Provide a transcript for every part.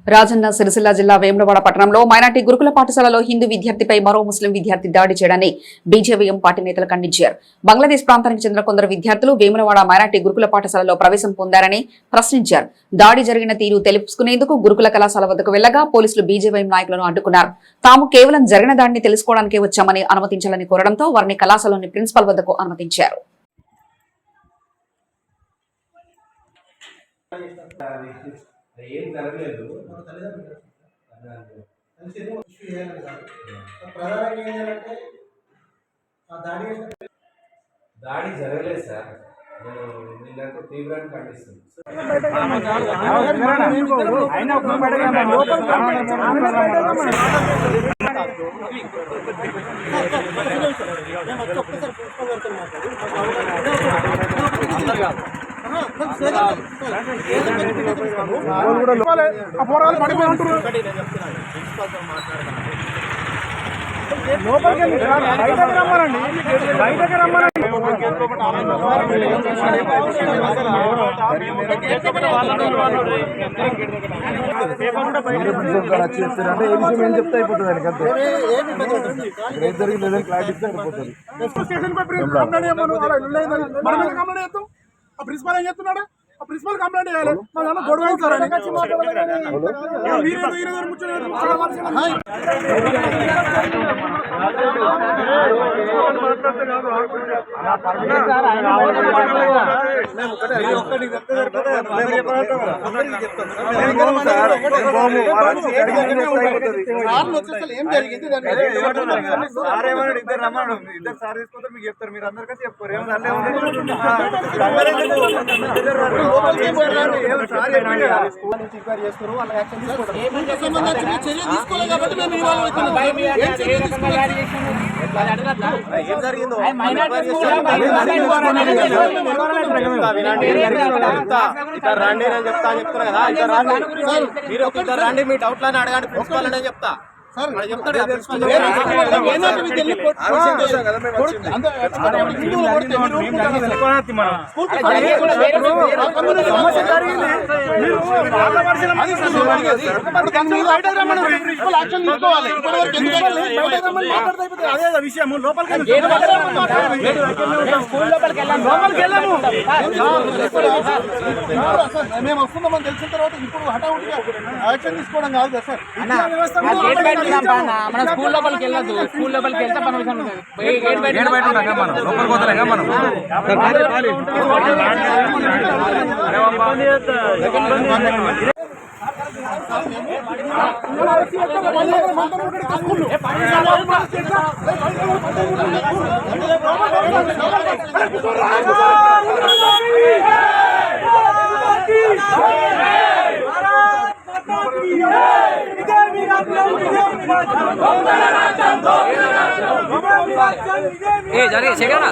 రాజన్న సిరిసిల్ల జిల్లా వేములవాడ పట్టణంలో మైనార్టీ గురుకుల పాఠశాలలో హిందూ విద్యార్థిపై మరో ముస్లిం విద్యార్థి దాడి చేయడాన్ని బీజేవీఎం పార్టీ నేతలు ఖండించారు. బంగ్లాదేశ్ ప్రాంతానికి చెందిన కొందరు విద్యార్థులు వేములవాడ మైనార్టీ గురుకుల పాఠశాలలో ప్రవేశం పొందారని ప్రశ్నించారు. దాడి జరిగిన తీరు తెలుసుకునేందుకు గురుకుల కళాశాల వద్దకు వెళ్లగా పోలీసులు బీజేవీఎం నాయకులను అడ్డుకున్నారు. తాము కేవలం జరిగిన దాడిని తెలుసుకోవడానికే వచ్చామని అనుమతించాలని కోరడంతో వారిని కళాశాలలోని ప్రిన్సిపల్ వద్దకు అనుమతించారు. ఏం జరగలేదు. దాడి జరగలేదు సార్. నేను నిన్నంతా తీవ్రంగా ఖండిస్తున్నాను. చెప్తే అయిపోతుంది జరిగింది క్లారిటీ అయిపోతుంది. ప్రిన్సిపల్ ఏం చెప్తున్నాడా? ప్రిన్సిపల్ కంప్లైంట్ చేయాలి. గొడవ ఏం జరిగింది ఇద్దరు సార్ తీసుకుంటే మీకు చెప్తారు. మీరు అందరికీ చెప్తారు. రండి నేను చెప్తున్నా కదా. మీరు ఒక ఇద్దరు రండి, మీ డౌట్లని అడగండి ప్రిన్సిపాల్ అనే చెప్తా. మేము వస్తున్నామని తెలిసిన తర్వాత ఇప్పుడు హఠావుటిగా యాక్షన్ తీసుకోవడం కాదు కదా సార్. మన స్కూల్ లోపలికి వెళ్ళదు. స్కూల్ లోపలికి వెళ్తే పర్మిషన్ జరిగే చెగనా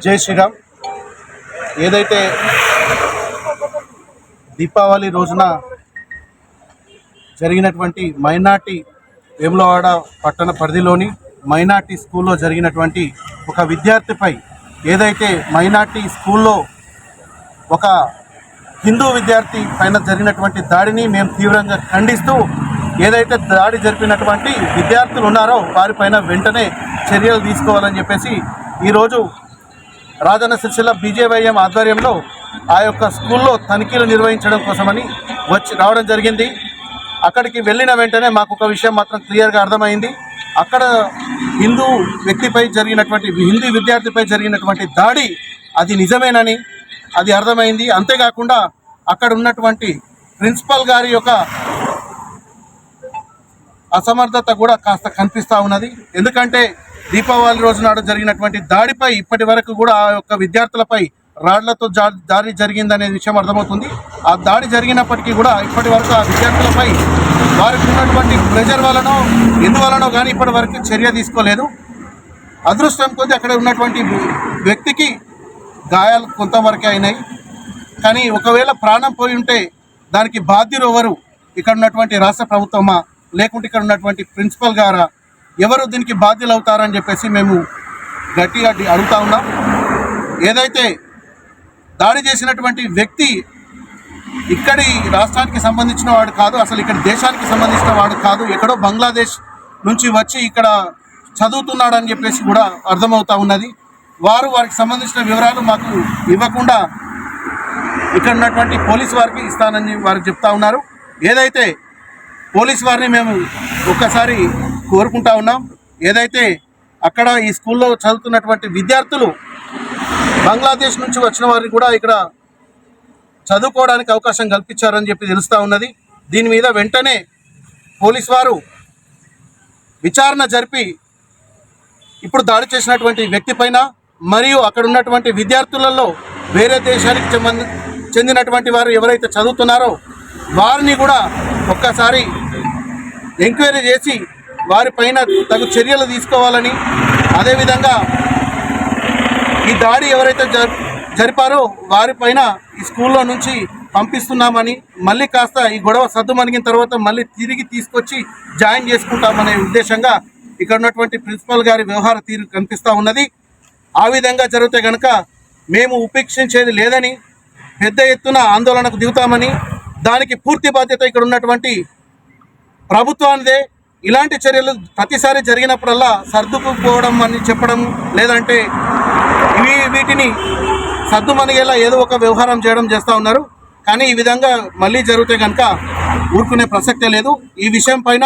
జై శ్రీరామ్. ఏదైతే దీపావళి రోజున జరిగినటువంటి మైనార్టీ వేములవాడ పట్టణ పరిధిలోని మైనార్టీ స్కూల్లో జరిగినటువంటి ఒక విద్యార్థిపై ఏదైతే మైనార్టీ స్కూల్లో ఒక హిందూ విద్యార్థి పైన జరిగినటువంటి దాడిని మేము తీవ్రంగా ఖండిస్తూ ఏదైతే దాడి జరిపినటువంటి విద్యార్థులు ఉన్నారో వారిపైన వెంటనే చర్యలు తీసుకోవాలని చెప్పేసి ఈరోజు రాజన్న సిరిసిల్ల బీజేవైఎం ఆధ్వర్యంలో ఆ యొక్క స్కూల్లో తనిఖీలు నిర్వహించడం కోసమని రావడం జరిగింది. అక్కడికి వెళ్ళిన వెంటనే మాకు ఒక విషయం మాత్రం క్లియర్గా అర్థమైంది. అక్కడ హిందూ విద్యార్థిపై జరిగినటువంటి దాడి అది నిజమేనని అది అర్థమైంది. అంతేకాకుండా అక్కడ ఉన్నటువంటి ప్రిన్సిపల్ గారి యొక్క అసమర్థత కూడా కాస్త కనిపిస్తూ ఉన్నది. ఎందుకంటే దీపావళి రోజు నాడు జరిగినటువంటి దాడిపై ఇప్పటి వరకు కూడా ఆ యొక్క విద్యార్థులపై రాళ్లతో దాడి జరిగిందనే విషయం అర్థమవుతుంది. ఆ దాడి జరిగినప్పటికీ కూడా ఇప్పటి వరకు ఆ విద్యార్థులపై వారికి ఉన్నటువంటి ప్రెజర్ వలనో ఎందువలనో కానీ ఇప్పటి వరకు చర్య తీసుకోలేదు. అదృష్టం కొద్దీ అక్కడ ఉన్నటువంటి వ్యక్తికి గాయాలు కొంతవరకే అయినాయి. కానీ ఒకవేళ ప్రాణం పోయి ఉంటే దానికి బాధ్యులు ఎవరు? ఇక్కడ ఉన్నటువంటి రాష్ట్ర ప్రభుత్వమా, లేకుంటే ఇక్కడ ఉన్నటువంటి ప్రిన్సిపల్ గారా? ఎవరు దీనికి బాధ్యులు అవుతారని చెప్పేసి మేము గట్టిగా అడుగుతా ఉన్నాం. ఏదైతే దాడి చేసినటువంటి వ్యక్తి ఇక్కడి రాష్ట్రానికి సంబంధించిన వాడు కాదు, అసలు ఇక్కడ దేశానికి సంబంధించిన వాడు కాదు, ఎక్కడో బంగ్లాదేశ్ నుంచి వచ్చి ఇక్కడ చదువుతున్నాడని చెప్పేసి కూడా అర్థమవుతా ఉన్నది. వారికి సంబంధించిన వివరాలు మాకు ఇవ్వకుండా ఇక్కడ ఉన్నటువంటి పోలీసు వారికి ఇస్తానని వారు చెప్తా ఉన్నారు. ఏదైతే పోలీసు వారిని మేము ఒక్కసారి కోరుకుంటా ఉన్నాం. ఏదైతే అక్కడ ఈ స్కూల్లో చదువుతున్నటువంటి విద్యార్థులు బంగ్లాదేశ్ నుంచి వచ్చిన వారిని కూడా ఇక్కడ చదువుకోవడానికి అవకాశం కల్పించారని చెప్పి తెలుస్తూ ఉన్నది. దీని మీద వెంటనే పోలీసు వారు విచారణ జరిపి ఇప్పుడు దాడి చేసినటువంటి వ్యక్తి పైన మరియు అక్కడ ఉన్నటువంటి విద్యార్థులలో వేరే దేశానికి చెందినటువంటి వారు ఎవరైతే చదువుతున్నారో వారిని కూడా ఒక్కసారి ఎంక్వైరీ చేసి వారిపైన తగు చర్యలు తీసుకోవాలని, అదేవిధంగా ఈ దాడి ఎవరైతే జరిపారో వారిపైన ఈ స్కూల్లో నుంచి పంపిస్తున్నామని, మళ్ళీ కాస్త ఈ గొడవ సద్దుమణిగిన తర్వాత మళ్ళీ తిరిగి తీసుకొచ్చి జాయిన్ చేసుకుంటామనే ఉద్దేశంగా ఇక్కడ ఉన్నటువంటి ప్రిన్సిపల్ గారి వ్యవహార తీరు కనిపిస్తూ ఉన్నది. ఆ విధంగా జరిగితే కనుక మేము ఉపేక్షించేది లేదని, పెద్ద ఎత్తున ఆందోళనకు దిగుతామని, దానికి పూర్తి బాధ్యత ఇక్కడ ఉన్నటువంటి ప్రభుత్వానిదే. ఇలాంటి చర్యలు ప్రతిసారి జరిగినప్పుడల్లా సర్దుకుపోవడం అని చెప్పడం, లేదంటే వీటిని సర్దుమణిగేలా ఏదో ఒక వ్యవహారం చేస్తూ ఉన్నారు. కానీ ఈ విధంగా మళ్ళీ జరిగితే కనుక ఊరుకునే ప్రసక్తే లేదు. ఈ విషయం పైన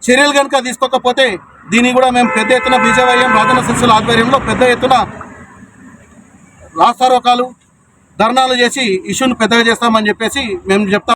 చర్యలు కనుక తీసుకోకపోతే దీన్ని కూడా మేము పెద్ద ఎత్తున బీజేవైఎం రాజన్న సిరిసిల్ల ఆధ్వర్యంలో పెద్ద ఎత్తున రాస్తారోకాలు, ధర్నాలు చేసి ఇష్యూను పెద్దగా చేస్తామని చెప్పేసి మేము చెప్తాం.